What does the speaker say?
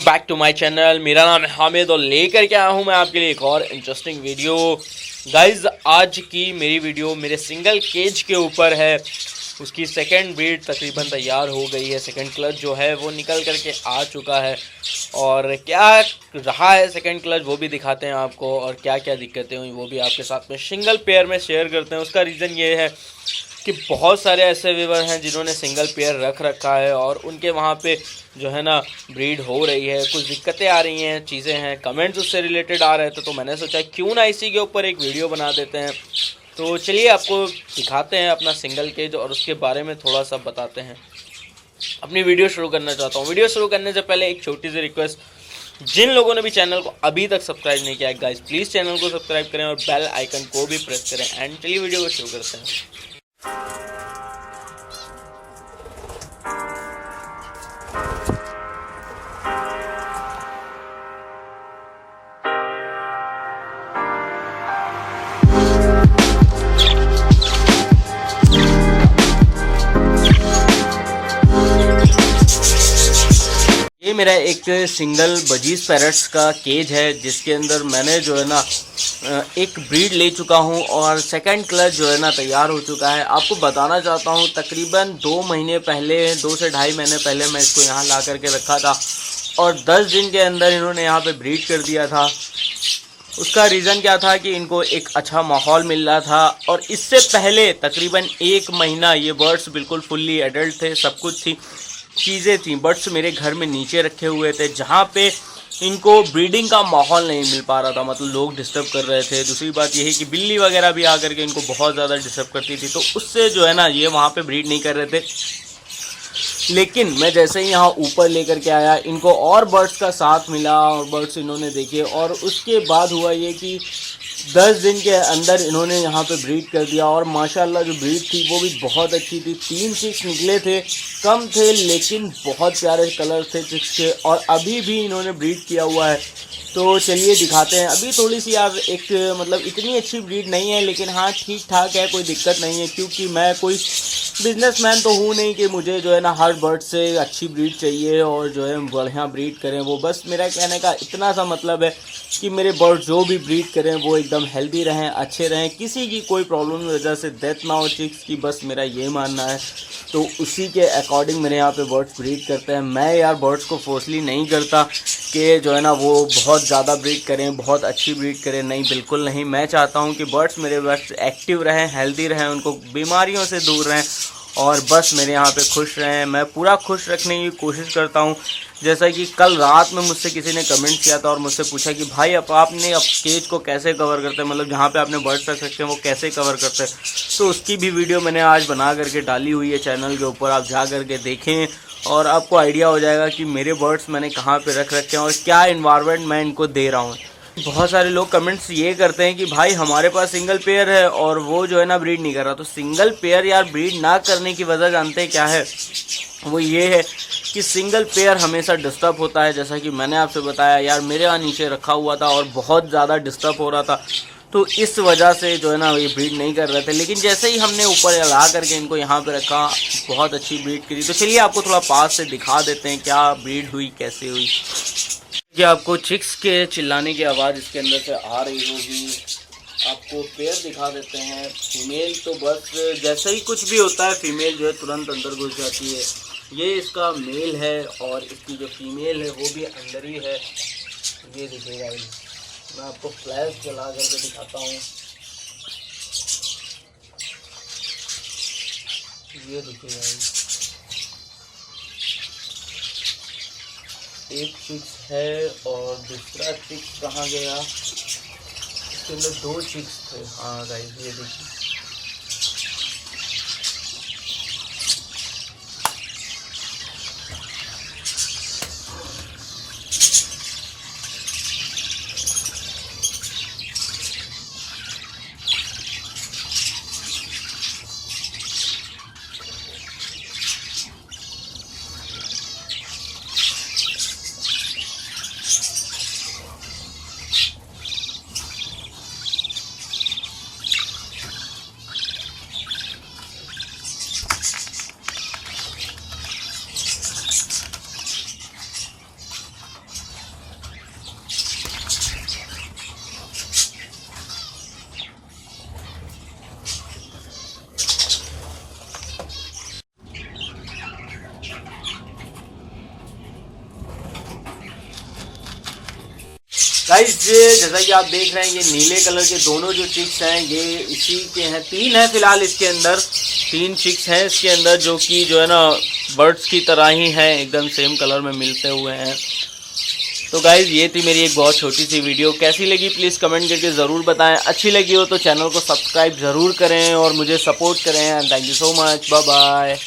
Back to my channel. मेरा नाम है हामिद और लेकर के आया हूँ मैं आपके लिए एक और इंटरेस्टिंग वीडियो। गाइज आज की मेरी वीडियो मेरे सिंगल केज के ऊपर है। उसकी सेकंड ब्रीड तकरीबन तैयार हो गई है, सेकंड क्लच जो है वो निकल करके आ चुका है। और क्या रहा है सेकंड क्लच वो भी दिखाते हैं आपको, और क्या क्या दिक्कतें हुई वो भी आपके साथ में सिंगल पेयर में शेयर करते हैं। उसका रीज़न ये है कि बहुत सारे ऐसे व्यूवर हैं जिन्होंने सिंगल पेयर रख रखा है और उनके वहाँ पे जो है ना ब्रीड हो रही है, कुछ दिक्कतें आ रही हैं, चीज़ें हैं, कमेंट्स उससे रिलेटेड आ रहे थे, तो मैंने सोचा क्यों ना इसी के ऊपर एक वीडियो बना देते हैं। तो चलिए आपको दिखाते हैं अपना सिंगल केज और उसके बारे में थोड़ा सा बताते हैं। अपनी वीडियो शुरू करना चाहता हूँ। वीडियो शुरू करने से पहले एक छोटी सी रिक्वेस्ट, जिन लोगों ने भी चैनल को अभी तक सब्सक्राइब नहीं किया है गाइस, प्लीज़ चैनल को सब्सक्राइब करें और बेल आइकन को भी प्रेस करें। एंड चलिए वीडियो को शुरू करते हैं। ये मेरा एक सिंगल बजीज पैरट्स का केज है जिसके अंदर मैंने जो है ना एक ब्रीड ले चुका हूँ और सेकंड क्लच जो है ना तैयार हो चुका है। आपको बताना चाहता हूँ तकरीबन 2 महीने पहले, 2 से ढाई महीने पहले मैं इसको यहाँ ला करके रखा था और 10 दिन के अंदर इन्होंने यहाँ पे ब्रीड कर दिया था। उसका रीज़न क्या था कि इनको एक अच्छा माहौल मिल रहा था और इससे पहले तकरीबन 1 महीना ये बर्ड्स बिल्कुल फुल्ली एडल्ट थे, सब कुछ थी, चीज़ें थी। बर्ड्स मेरे घर में नीचे रखे हुए थे जहाँ पे इनको ब्रीडिंग का माहौल नहीं मिल पा रहा था, मतलब लोग डिस्टर्ब कर रहे थे। दूसरी बात यह है कि बिल्ली वगैरह भी आकर के इनको बहुत ज़्यादा डिस्टर्ब करती थी, तो उससे जो है ना ये वहाँ पे ब्रीड नहीं कर रहे थे। लेकिन मैं जैसे ही यहाँ ऊपर लेकर के आया, इनको और बर्ड्स का साथ मिला और बर्ड्स इन्होंने देखे और उसके बाद हुआ ये कि 10 दिन के अंदर इन्होंने यहाँ पे ब्रीड कर दिया और माशाल्लाह जो ब्रीड थी वो भी बहुत अच्छी थी। 3 चिक्स निकले थे, कम थे लेकिन बहुत प्यारे कलर थे चिक्स के, और अभी भी इन्होंने ब्रीड किया हुआ है। तो चलिए दिखाते हैं। अभी थोड़ी सी यार एक मतलब इतनी अच्छी ब्रीड नहीं है, लेकिन हाँ ठीक ठाक है, कोई दिक्कत नहीं है, क्योंकि मैं कोई बिजनेसमैन तो हूँ नहीं कि मुझे जो है ना हर बर्ड से अच्छी ब्रीड चाहिए और जो है बढ़िया ब्रीड करें। वो बस मेरा कहने का इतना सा मतलब है कि मेरे बर्ड जो भी ब्रीड करें वो एकदम हेल्दी रहें, अच्छे रहें, किसी की कोई प्रॉब्लम की वजह से डेथ ना हो चिक्स की, बस मेरा ये मानना है। तो उसी के अकॉर्डिंग मेरे यहाँ पे बर्ड्स ब्रीड करते हैं। मैं यार बर्ड्स को फोर्सली नहीं करता कि जो है ना वो बहुत ज़्यादा ब्रीड करें, बहुत अच्छी ब्रीड करें, नहीं, बिल्कुल नहीं। मैं चाहता हूँ कि बर्ड्स मेरे बर्ड्स एक्टिव रहें, हेल्दी रहें, उनको बीमारियों से दूर रहें और बस मेरे यहाँ पे खुश रहें। मैं पूरा खुश रखने की कोशिश करता हूँ। जैसा कि कल रात में मुझसे किसी ने कमेंट किया था और मुझसे पूछा कि भाई अब आपने अब केज को कैसे कवर करते हैं, मतलब जहाँ पे आपने बर्ड्स रख सकते हैं वो कैसे कवर करते हैं। तो उसकी भी वीडियो मैंने आज बना करके डाली हुई है चैनल के ऊपर, आप जा करके देखें और आपको आइडिया हो जाएगा कि मेरे बर्ड्स मैंने कहाँ पर रख रखे हैं और क्या इन्वायरमेंट मैं इनको दे रहा हूँ। बहुत सारे लोग कमेंट्स ये करते हैं कि भाई हमारे पास सिंगल पेयर है और वो जो है ना ब्रीड नहीं कर रहा। तो सिंगल पेयर यार ब्रीड ना करने की वजह जानते हैं क्या है? वो ये है कि सिंगल पेयर हमेशा डिस्टर्ब होता है। जैसा कि मैंने आपसे बताया यार, मेरे यहाँ नीचे रखा हुआ था और बहुत ज़्यादा डिस्टर्ब हो रहा था, तो इस वजह से जो है ना ये ब्रीड नहीं कर रहे थे। लेकिन जैसे ही हमने ऊपर ला करके इनको यहाँ पे रखा, बहुत अच्छी ब्रीड करी। तो चलिए आपको थोड़ा पास से दिखा देते हैं क्या ब्रीड हुई, कैसे हुई। कि आपको चिक्स के चिल्लाने की आवाज़ इसके अंदर से आ रही होगी। आपको पेयर दिखा देते हैं। फीमेल तो बस जैसे ही कुछ भी होता है फीमेल जो है तुरंत अंदर घुस जाती है। ये इसका मेल है और इसकी जो फीमेल है वो भी अंदर ही है। ये दिखेगा, मैं आपको फ्लैश जला करके दिखाता हूँ। ये दिखेगा, एक चिक्स है और दूसरा चिक्स कहाँ गया? इसके अंदर 2 चिक्स थे। हाँ गाइस ये देखिए, गाइस जैसा कि आप देख रहे हैं, ये नीले कलर के दोनों जो चिक्स हैं ये इसी के हैं। 3 हैं फिलहाल इसके अंदर, 3 चिक्स हैं इसके अंदर, जो कि जो है ना बर्ड्स की तरह ही हैं, एकदम सेम कलर में मिलते हुए हैं। तो गाइज़ ये थी मेरी एक बहुत छोटी सी वीडियो। कैसी लगी प्लीज़ कमेंट करके ज़रूर बताएं। अच्छी लगी हो तो चैनल को सब्सक्राइब ज़रूर करें और मुझे सपोर्ट करें। And thank you so much, bye bye.